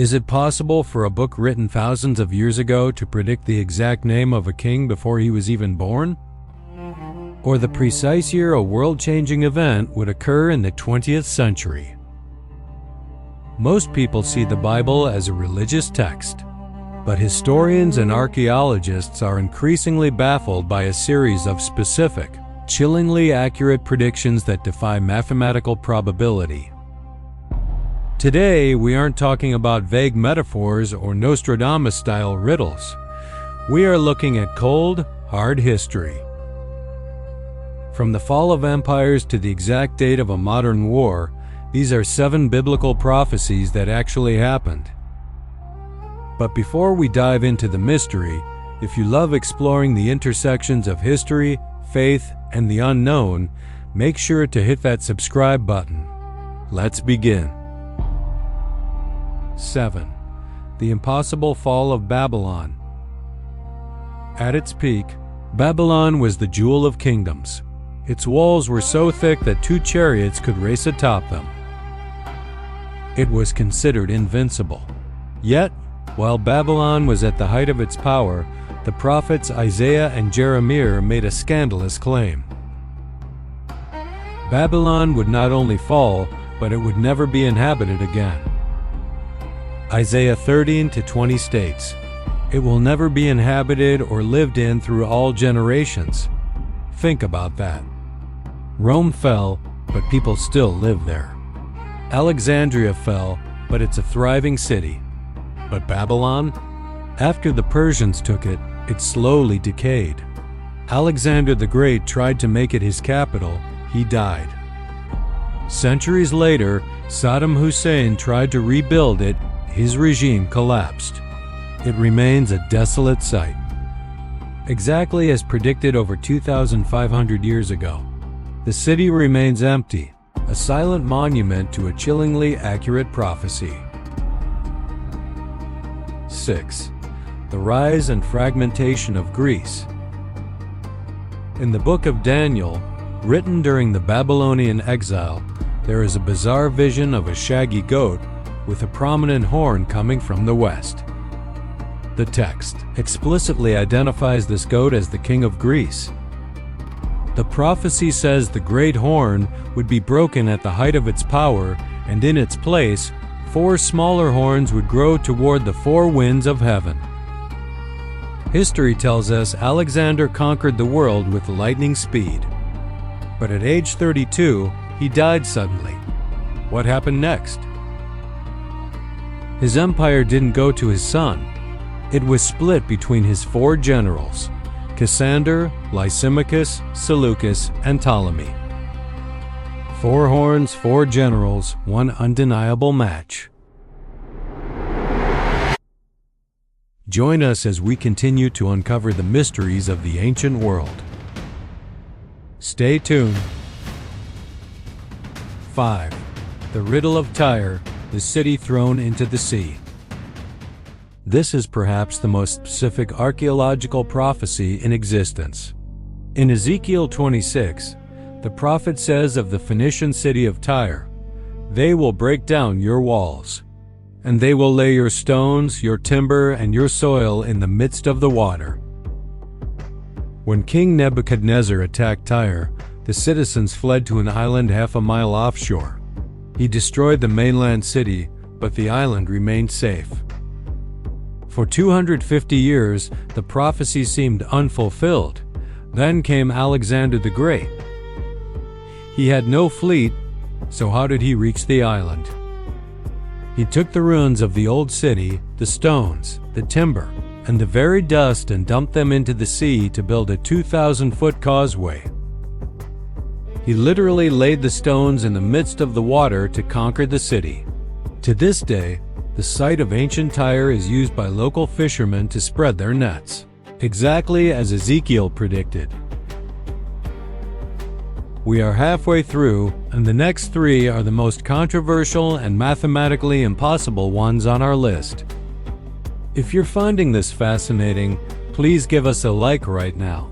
Is it possible for a book written thousands of years ago to predict the exact name of a king before he was even born? Or the precise year a world-changing event would occur in the 20th century? Most people see the Bible as a religious text, but historians and archaeologists are increasingly baffled by a series of specific, chillingly accurate predictions that defy mathematical probability. Today, we aren't talking about vague metaphors or Nostradamus-style riddles. We are looking at cold, hard history. From the fall of empires to the exact date of a modern war, these are 7 biblical prophecies that actually happened. But before we dive into the mystery, if you love exploring the intersections of history, faith, and the unknown, make sure to hit that subscribe button. Let's begin. 7. The impossible fall of Babylon. At its peak, Babylon was the jewel of kingdoms. Its walls were so thick that 2 chariots could race atop them. It was considered invincible. Yet, while Babylon was at the height of its power, the prophets Isaiah and Jeremiah made a scandalous claim. Babylon would not only fall, but it would never be inhabited again. Isaiah 13-20 states, "It will never be inhabited or lived in through all generations." Think about that. Rome fell, but people still live there. Alexandria fell, but it's a thriving city. But Babylon? After the Persians took it, it slowly decayed. Alexander the Great tried to make it his capital. He died. Centuries later, Saddam Hussein tried to rebuild it. His regime collapsed. It remains a desolate site. Exactly as predicted over 2,500 years ago. The city remains empty, a silent monument to a chillingly accurate prophecy. 6. The rise and fragmentation of Greece. In the book of Daniel, written during the Babylonian exile, there is a bizarre vision of a shaggy goat with a prominent horn coming from the west. The text explicitly identifies this goat as the king of Greece. The prophecy says the great horn would be broken at the height of its power, and in its place, 4 smaller horns would grow toward the 4 winds of heaven. History tells us Alexander conquered the world with lightning speed. But at age 32, he died suddenly. What happened next? His empire didn't go to his son. It was split between his 4 generals, Cassander, Lysimachus, Seleucus, and Ptolemy. 4 horns, 4 generals, one undeniable match. Join us as we continue to uncover the mysteries of the ancient world. Stay tuned. 5. The riddle of Tyre, the city thrown into the sea. This is perhaps the most specific archaeological prophecy in existence. In Ezekiel 26, the prophet says of the Phoenician city of Tyre, "They will break down your walls, and they will lay your stones, your timber, and your soil in the midst of the water." When King Nebuchadnezzar attacked Tyre, the citizens fled to an island half a mile offshore. He destroyed the mainland city, but the island remained safe. For 250 years, the prophecy seemed unfulfilled. Then came Alexander the Great. He had no fleet, so how did he reach the island? He took the ruins of the old city, the stones, the timber, and the very dust and dumped them into the sea to build a 2,000-foot causeway. He literally laid the stones in the midst of the water to conquer the city. To this day, the site of ancient Tyre is used by local fishermen to spread their nets, exactly as Ezekiel predicted. We are halfway through, and the next 3 are the most controversial and mathematically impossible ones on our list. If you're finding this fascinating, please give us a like right now.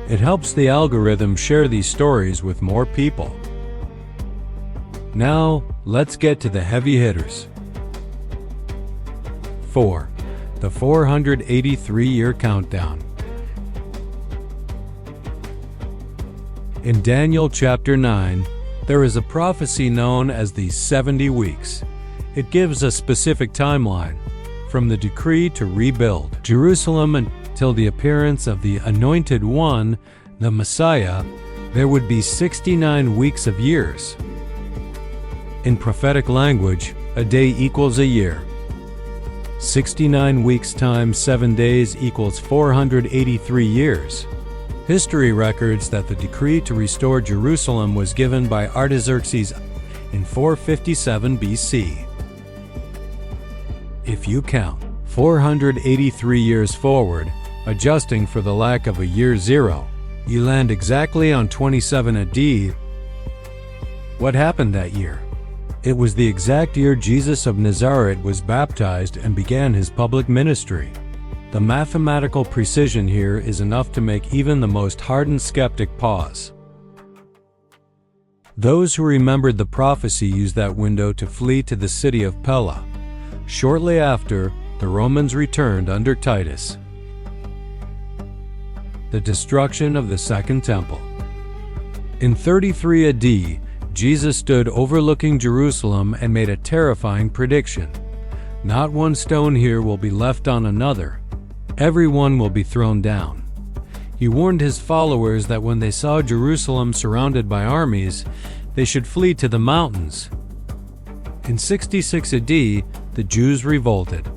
It helps the algorithm share these stories with more people. Now, let's get to the heavy hitters. 4. The 483-year countdown. In Daniel chapter 9, there is a prophecy known as the 70 weeks. It gives a specific timeline, from the decree to rebuild Jerusalem until the appearance of the Anointed One, the Messiah. There would be 69 weeks of years. In prophetic language, a day equals a year. 69 weeks times 7 days equals 483 years. History records that the decree to restore Jerusalem was given by Artaxerxes in 457 BC. If you count 483 years forward, adjusting for the lack of a year zero, you land exactly on 27 AD. What happened that year? It was the exact year Jesus of Nazareth was baptized and began his public ministry. The mathematical precision here is enough to make even the most hardened skeptic pause. Those who remembered the prophecy used that window to flee to the city of Pella. Shortly after, the Romans returned under Titus. The destruction of the Second Temple. In 33 AD, Jesus stood overlooking Jerusalem and made a terrifying prediction. Not one stone here will be left on another. Everyone will be thrown down. He warned his followers that when they saw Jerusalem surrounded by armies, they should flee to the mountains. In 66 AD, the Jews revolted.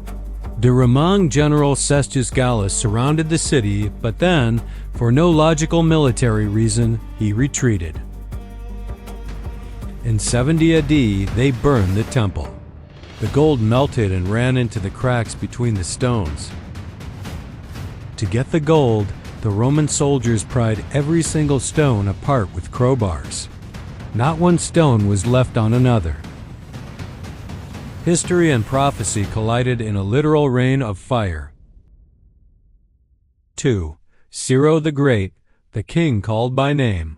The Roman general Cestius Gallus surrounded the city, but then, for no logical military reason, he retreated. In 70 AD, they burned the temple. The gold melted and ran into the cracks between the stones. To get the gold, the Roman soldiers pried every single stone apart with crowbars. Not one stone was left on another. History and prophecy collided in a literal rain of fire. 2. Cyril the Great, the king called by name.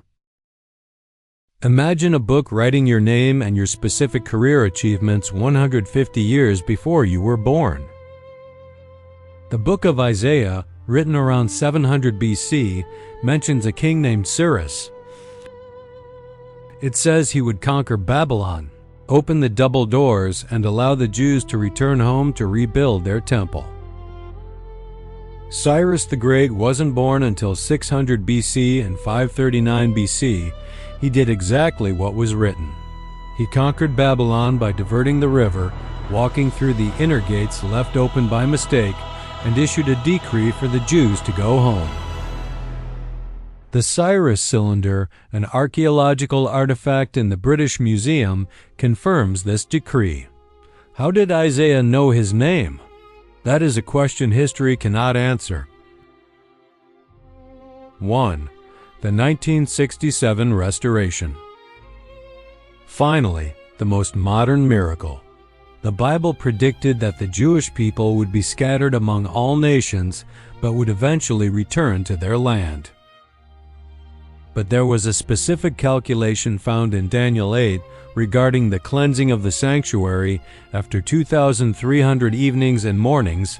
Imagine a book writing your name and your specific career achievements 150 years before you were born. The book of Isaiah, written around 700 BC, mentions a king named Cyrus. It says he would conquer Babylon, open the double doors, and allow the Jews to return home to rebuild their temple. Cyrus the Great wasn't born until 600 BC and 539 BC. He did exactly what was written. He conquered Babylon by diverting the river, walking through the inner gates left open by mistake, and issued a decree for the Jews to go home. The Cyrus cylinder, an archaeological artifact in the British Museum, confirms this decree. How did Isaiah know his name? That is a question history cannot answer. 1. The 1967 restoration. Finally, the most modern miracle. The Bible predicted that the Jewish people would be scattered among all nations, but would eventually return to their land. But there was a specific calculation found in Daniel 8 regarding the cleansing of the sanctuary after 2,300 evenings and mornings,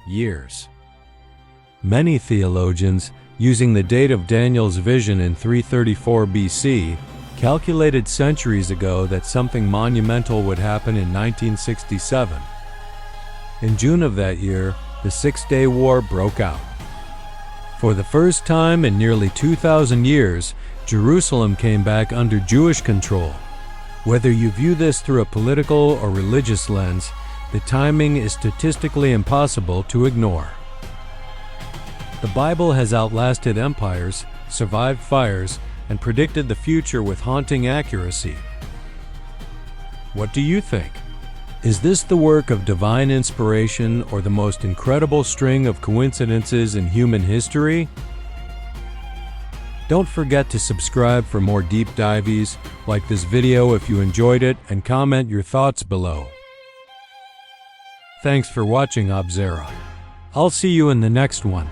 years. Many theologians, using the date of Daniel's vision in 334 BC, calculated centuries ago that something monumental would happen in 1967. In June of that year, the Six-Day War broke out. For the first time in nearly 2,000 years, Jerusalem came back under Jewish control. Whether you view this through a political or religious lens, the timing is statistically impossible to ignore. The Bible has outlasted empires, survived fires, and predicted the future with haunting accuracy. What do you think? Is this the work of divine inspiration or the most incredible string of coincidences in human history? Don't forget to subscribe for more deep dives, like this video if you enjoyed it, and comment your thoughts below. Thanks for watching, Obzera. I'll see you in the next one.